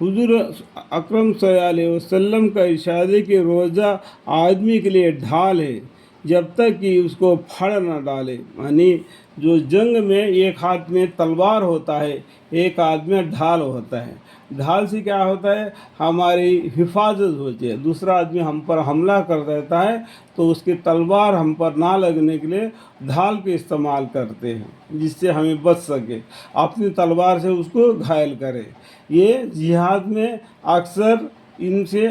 हुजूर अकरम सल्लल्लाहु अलैहि वसल्लम का इरशाद है कि रोज़ा आदमी के लिए ढाल है जब तक कि उसको फड़ न डाले। यानी जो जंग में एक हाथ में तलवार होता है, एक हाथ में ढाल होता है। ढाल से क्या होता है, हमारी हिफाजत होती है। दूसरा आदमी हम पर हमला कर देता है तो उसकी तलवार हम पर ना लगने के लिए ढाल के इस्तेमाल करते हैं, जिससे हमें बच सके, अपनी तलवार से उसको घायल करे। ये जिहाद में अक्सर इनसे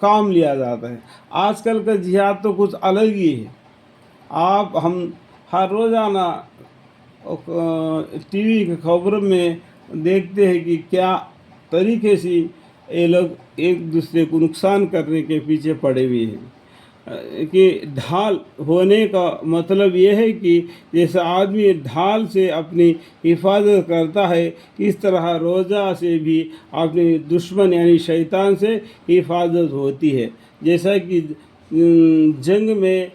काम लिया जाता है। आजकल का जिहाद तो कुछ अलग ही है। हम हर रोज़ाना टीवी की खबरों में देखते हैं कि क्या तरीके से ये लोग एक दूसरे को नुकसान करने के पीछे पड़े हुए हैं। कि ढाल होने का मतलब ये है कि जैसे आदमी ढाल से अपनी हिफाजत करता है, इस तरह रोज़ा से भी अपने दुश्मन यानी शैतान से हिफाजत होती है। जैसा कि जंग में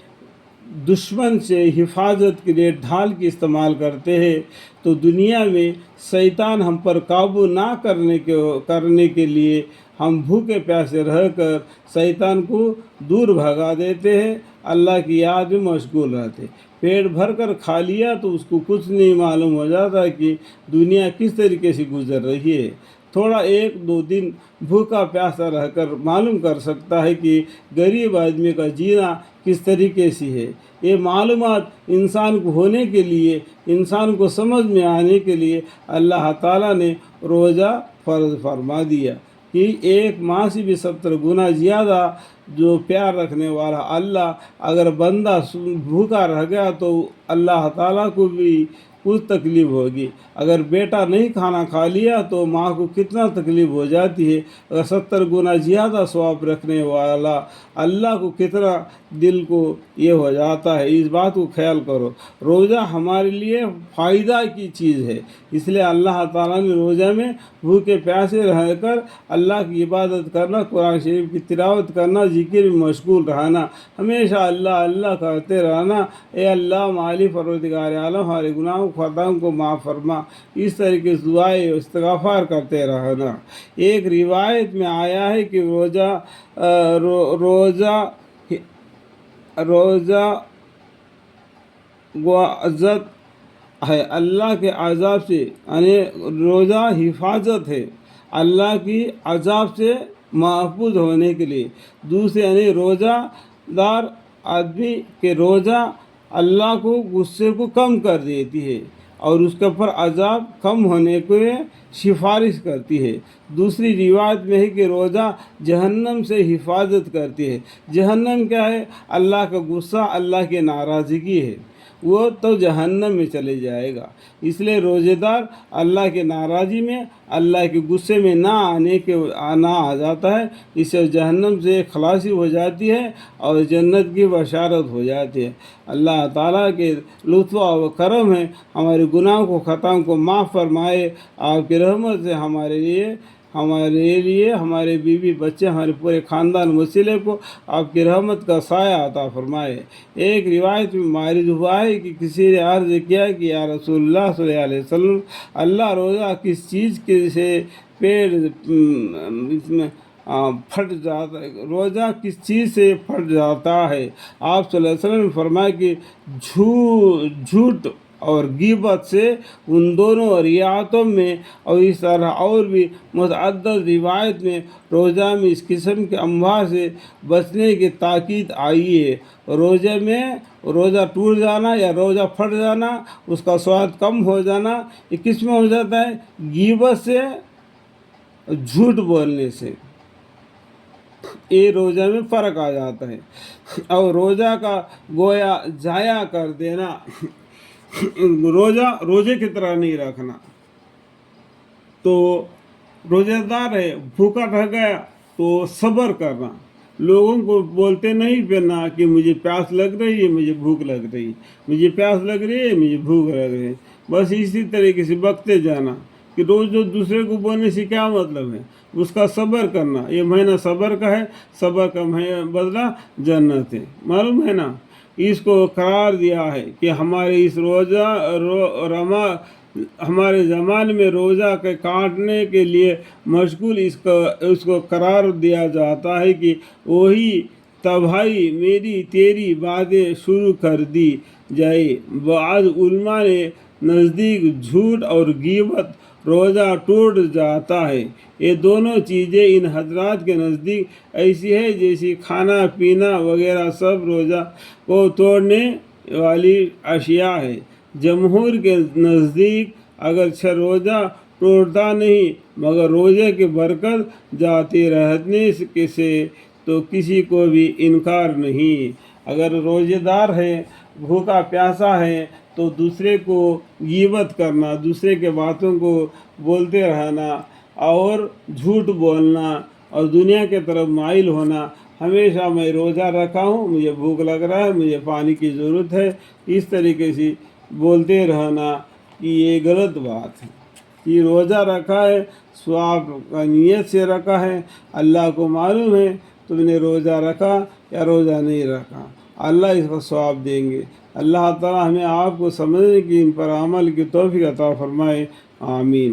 दुश्मन से हिफाजत के लिए ढाल की इस्तेमाल करते हैं, तो दुनिया में शैतान हम पर काबू ना करने के लिए हम भूखे प्यासे रहकर शैतान को दूर भगा देते हैं, अल्लाह की याद में मशगूल रहते। पेट भर कर खा लिया तो उसको कुछ नहीं मालूम हो जाता कि दुनिया किस तरीके से गुजर रही है। थोड़ा एक दो दिन भूखा प्यासा रहकर मालूम कर सकता है कि गरीब आदमी का जीना किस तरीके से है। ये मालूमात इंसान को होने के लिए, इंसान को समझ में आने के लिए अल्लाह ताला ने रोज़ा फ़र्ज़ फरमा दिया कि एक माह से भी 70 गुना ज़्यादा जो प्यार रखने वाला अल्लाह, अगर बंदा भूखा रह गया तो अल्लाह ताला को भी कुछ तकलीफ़ होगी। अगर बेटा नहीं खाना खा लिया तो माँ को कितना तकलीफ़ हो जाती है। अगर 70 गुना ज़्यादा सवाब रखने वाला अल्लाह को कितना दिल को ये हो जाता है। इस बात को ख्याल करो। रोज़ा हमारे लिए फ़ायदा की चीज़ है, इसलिए अल्लाह ताला ने रोज़ा में भूखे प्यासे रहकर अल्लाह की इबादत करना, कुरान शरीफ की तिलावत करना, ज़िक्र में मशगूल रहना, हमेशा अल्लाह अल्लाह करते रहना। ए अल्लाह मालिक परवरदिगार आलम हमारे गुनाहों खताओं को माफ़ फरमा, इस तरीके से दुआएं इस्तिग़फ़ार करते रहना। एक रिवायत में आया है कि रोज़ा गुआज़त है अल्लाह के अज़ाब से, यानी रोज़ा हिफाजत है अल्लाह की अज़ाब से महफूज होने के लिए। दूसरे यानी रोज़ादार आदमी के रोज़ा अल्लाह को गुस्से को कम कर देती है और उसके ऊपर अज़ाब कम होने को सिफारिश करती है। दूसरी रिवायत में है कि रोज़ा जहन्नम से हिफाजत करती है। जहन्नम क्या है, अल्लाह का गुस्सा, अल्लाह की नाराज़गी है, वो तो जहन्नम में चले जाएगा। इसलिए रोज़ेदार अल्लाह के नाराज़गी में, अल्लाह के गुस्से में ना आ जाता है। इससे जहन्नम से खलासी हो जाती है और जन्नत की बशारत हो जाती है। अल्लाह ताला के लुत्फ़ व करम है, हमारे गुनाहों को ख़ताओं को माफ़ फरमाए। आपकी रहमत से हमारे लिए हमारे बीवी बच्चे, हमारे पूरे ख़ानदान वसीले को आपकी रहमत का साया अता फरमाए। एक रिवायत में मारिज हुआ है कि किसी ने अर्ज़ किया कि या रसूलुल्लाह सल्लल्लाहु अलैहि वसल्लम, अल्लाह रोज़ा किस चीज़ के से पेड़ इसमें फट जाता है, रोज़ा किस चीज़ से फट जाता है। आप सल्लल्लाहु अलैहि वसल्लम ने फरमाया कि झूठ और ग़ीबत से, उन दोनों रियातों में और इस तरह और भी मुतअद्दिद रिवायत में रोज़ा में इस किस्म के अमवार से बचने की ताकीद आई है। रोज़े में रोज़ा टूट जाना या रोज़ा फट जाना, उसका स्वाद कम हो जाना, ये किस में हो जाता है, ग़ीबत से, झूठ बोलने से। ये रोज़ा में फ़र्क आ जाता है। और रोज़ा का गोया जाया कर देना, रोज़े की तरह नहीं रखना। तो रोज़ेदार है, भूखा रह गया तो सब्र करना। लोगों को बोलते नहीं फिरना कि मुझे प्यास लग रही है, मुझे भूख लग रही है, मुझे प्यास लग रही है, मुझे भूख लग रही है। बस इसी तरीके से बकते जाना कि रोज़ जो दूसरे को बोलने से क्या मतलब है, उसका सब्र करना। ये महीना सब्र का है, सब्र का बदला जन्नत है, मालूम है ना। इसको करार दिया है कि हमारे इस ہمارے زمانے میں روزہ کے کاٹنے کے لیے مشغول اس کو قرار دیا جاتا ہے کہ وہی تباہی میری تیری باتیں شروع کر دی جائے۔ بعض علماء نے نزدیک جھوٹ اور غیبت روزہ ٹوٹ جاتا ہے۔ یہ دونوں چیزیں ان حضرات کے نزدیک ایسی ہے جیسے کھانا پینا وغیرہ سب روزہ کو توڑنے والی اشیاء ہے۔ جمہور کے نزدیک اگرچہ روزہ ٹوٹتا نہیں مگر روزے کی برکت جاتی رہنے سے تو کسی کو بھی انکار نہیں۔ اگر روزے دار ہے، بھوکا پیاسا ہے تو دوسرے کو غیبت کرنا، دوسرے کے باتوں کو بولتے رہنا اور جھوٹ بولنا اور دنیا کے طرف مائل ہونا، ہمیشہ میں روزہ رکھا ہوں، مجھے بھوک لگ رہا ہے، مجھے پانی کی ضرورت ہے، اس طریقے سے بولتے رہنا کہ یہ غلط بات ہے۔ یہ روزہ رکھا ہے ثواب کا نیت سے رکھا ہے، اللہ کو معلوم ہے تم نے روزہ رکھا یا روزہ نہیں رکھا، اللہ اس کو ثواب دیں گے۔ اللہ تعالی ہمیں آپ کو سمجھنے کی، ان پر عمل کی توفیق عطا فرمائے، آمین۔